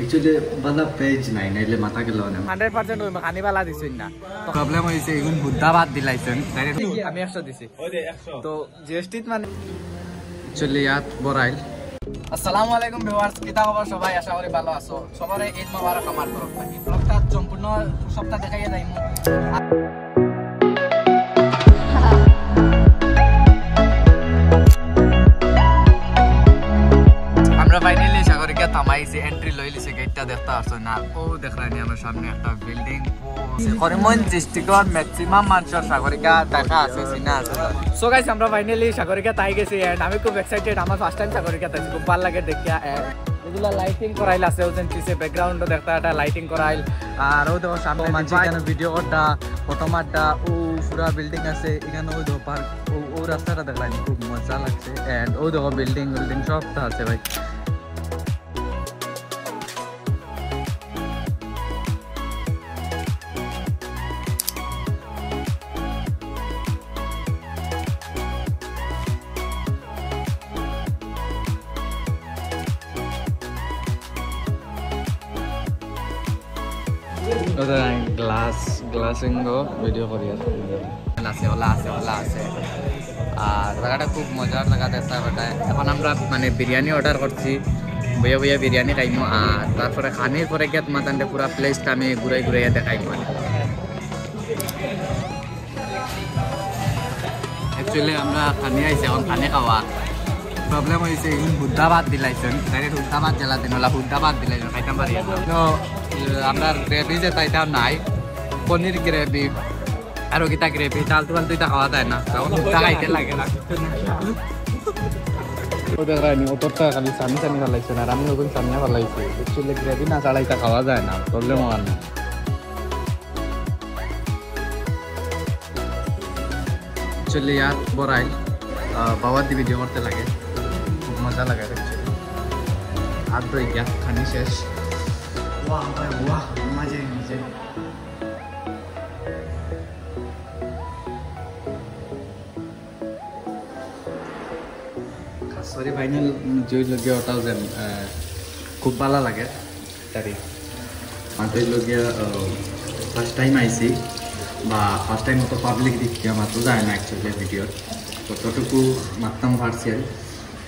actually बंदा page নাই নাইলে মাথা গেল না 100% ওই খানি বালা দিছেন না প্রবলেম হইছে এখন বুদ্ধাবাদ দিলাইছেন ডাইরেক্ট আমি 100 দিছি ওই দে 100 তো জিএসটি মানে চলে ইয়াত বরাইল আসসালামু আলাইকুম ভিউয়ার্স কিতা খবর সবাই আশা করি ভালো আছো সবারে ঈদ মোবারক আমার তরফ থেকে ব্লগটা সম্পূর্ণ সপ্তাহ দেখাইয়া যাইমু আমরা ফাইনালি সাগরিকা থামাইছি এন্ট্রি লই লিছে গেটটা দেখতে আসছো না ও দেখরানি আমার সামনে একটা বিল্ডিং করিমগঞ্জ ডিস্ট্রিক্টর ম্যাক্সিমাম মানুষের সাগরিকা দেখা আছে সিনা আছে সো গাইস আমরা ফাইনালি সাগরিকা তাই গেছি এন্ড আমি খুব এক্সাইটেড আমার ফার্স্ট টাইম সাগরিকা তাই খুব ভালো লাগে দেখিয়া এগুলা লাইটিং করাইল আছে ওজন পিছে ব্যাকগ্রাউন্ডও দেখতে একটা লাইটিং করাইল আর ও দেখো সামনে মানুষ এখানে ভিডিও করটা ফটো মারটা ও পুরা বিল্ডিং আছে এখানে ওই দেখো পার্ক ও রাস্তাটা দেখলাম খুব মজা লাগছে এন্ড ও দেখো বিল্ডিং সবটা আছে ভাই গ্লাসিংও ভিডিও করি আছে ওলা আছে আর জায়গাটা খুব মজার জায়গা দেখতে পাঠায় এখন আমরা মানে বিরিয়ানি অর্ডার করছি বইয়া বইয়া বিরিয়ানি খাইমু আর তারপরে খানির পরে গিয়ে তোমার তান্ডে পুরা প্লেসটা আমি ঘুরাই দেখাইমু অ্যাকচুয়ালি আমরা খানি আইছি এখন খানি খাওয়া প্রবলেম হয়েছে এখন বুদ্ধাবাদ দিলাইছেন ডাইরেক্ট বুদ্ধাবাদ জেলা দিন ওলা বুদ্ধাবাদ দিলাইছেন খাইতাম পারি তো আমরা গ্রেভি যে তাইটা নাই পনির গ্রেভি আর ওকিটা গ্রেভি চালতু এটা খাওয়া যায় না তখন বুদ্ধা খাইতে লাগে না ও দেখানি ওপরটা খালি সামি ফেলাইছে আর আমি ওখানে সামিয়া ফেলাইছি অ্যাকচুয়ালি গ্রেভি না চালাইটা খাওয়া যায় না প্রবলেম হওয়ার না অ্যাকচুয়ালি ইয়াত বরাইল বাবার দি ভিডিও করতে লাগে খুব মজা লাগে অ্যাকচুয়ালি আর তো এই গ্যাস খানি শেষ वाह मजे नीचे सॉरी फाइनल जो लगे होता है खूब भाला लगे तारी मात्र लगे फर्स्ट टाइम आईसी बा फर्स्ट टाइम तो पब्लिक देखिए मात्र जाए ना एक्चुअली वीडियो ततटुकु मातम पार्शियल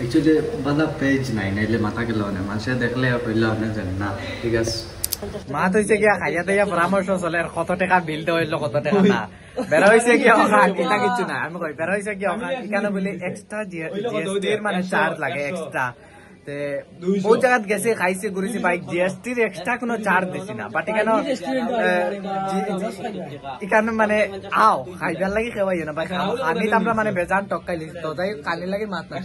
एक्चुअली बंदा पेज নাই নাইলে মাথা গেল না মানুষে দেখলে কইলা না জান না ঠিক আছে মাত হইছে কি খাইয়া দেয়া পরামর্শ চলে কত টাকা বিল দে হইলো কত টাকা না বের হইছে কি ওখান এটা কিছু না আমি কই বের হইছে কি ওখান এখানে বলি এক্সট্রা জিএসটি মানে চার্জ লাগে এক্সট্রা তে ও জায়গা গেছে খাইছে ঘুরেছি বাইক জিএসটি এর এক্সট্রা কোনো চার্জ দিছি না বাট এখানে মানে আও খাইবার লাগি খাওয়াই না ভাই আমি তো আমরা মানে বেজান টকাইলি তো যাই কালি লাগি মাত না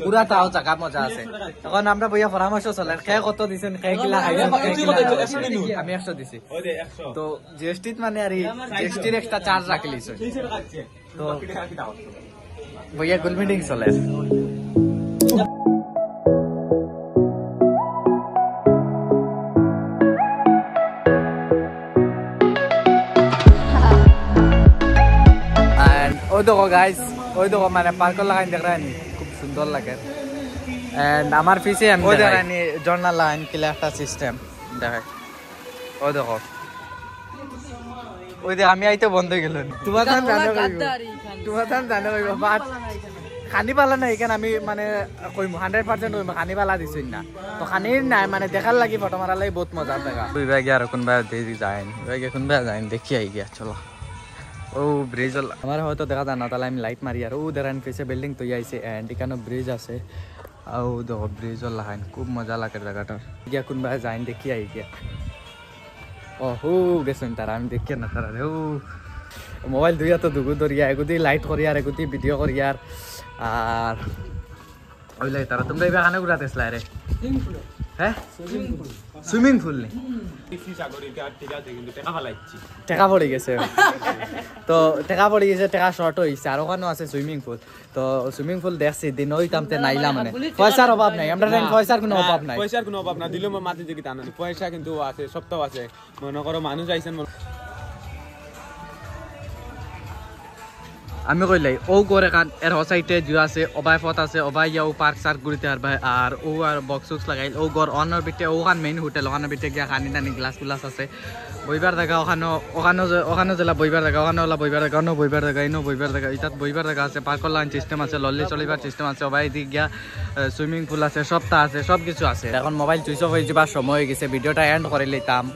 পুরা তাও জায়গা মজা আছে এখন আমরা বইয়া পরামর্শ চলে খে কত দিছেন খে কিলা খাইছেন আমি 100 দিছি তো জিএসটি মানে আর জিএসটি এর এক্সট্রা চার্জ রাখলিছ তো বইয়া গোল মিটিং চলে ওই দেখো গাইস ওই দেখো মানে পার্ক লাগাই দেখরানি খুব সুন্দর লাগে এন্ড আমার পিছে আমি দেখরানি জর্নাল লাইন কিলা একটা সিস্টেম দেখাই ওই দেখো ওই দেখ আমি আইতে বন্ধ হয়ে গেল তোমার জানো কইব বাট খানি পালা নাই এখানে আমি মানে কইম 100% কইম খানি পালা দিছিন না তো খানি নাই মানে দেখার লাগি ফটো মারার লাগি বহুত মজার জায়গা দুই ভাই আর কোনবা দেই যায় ভাই কোনবা যায় দেখি আই গিয়া চলো ও ব্রিজ আমার হয়তো দেখা যায় না তাহলে আমি লাইট মারি আর ও দেখান পিছে বিল্ডিং তৈরি আইছে এন্ড এখানে ব্রিজ আছে আর ও দেখো ব্রিজর লাইন খুব মজা লাগে জায়গাটার গিয়া কোনবা যাইন দেখি আই গিয়া ও হো গেছেন তারা আমি দেখি না তারা ও মোবাইল দুইয়া তো দুগু ধরিয়া এগুদি লাইট করি আর এগুদি ভিডিও করি আর ওইলাই তারা তোমরা এখানে ঘুরাতেছিলা রে হ্যাঁ সুইমিং পুল নেই টেকা পড়ে গেছে তো টেকা পড়ে গেছে টেকা শর্ট হয়েছে আর ওখানে আছে সুইমিং পুল তো সুইমিং পুল দেখছি দিন ওই টামতে নাইলা মানে পয়সার অভাব নাই আমরা পয়সার কোনো অভাব না দিলেও মাটি দিকে টানো পয়সা কিন্তু আছে সবটাও আছে মনে করো মানুষ আইছেন আমি কইলাই ও করে কান এর হসাইটে জুয়া আছে অবাই ফত আছে অবাই ইয়াও পার্ক সার্ক ঘুরিতে আর ভাই আর ও আর বক্স উক্স লাগাইল ও গর অনর বিটে ওখান মেইন হোটেল ওখানে বিটে গিয়া খানি টানি গ্লাস গ্লাস আছে বইবার জায়গা ওখানে জেলা বইবার জায়গা ওখানে ওলা বইবার জায়গা অন্য বইবার জায়গা ইনো বইবার জায়গা ইতাত বইবার জায়গা আছে পার্কর লাইন সিস্টেম আছে লল্লি চলিবার সিস্টেম আছে অবাই দিক গিয়া সুইমিং পুল আছে সবটা আছে সব কিছু আছে এখন মোবাইল সুইচ অফ হয়ে যাবার সময় হয়ে গেছে ভিডিওটা এন্ড করে লইতাম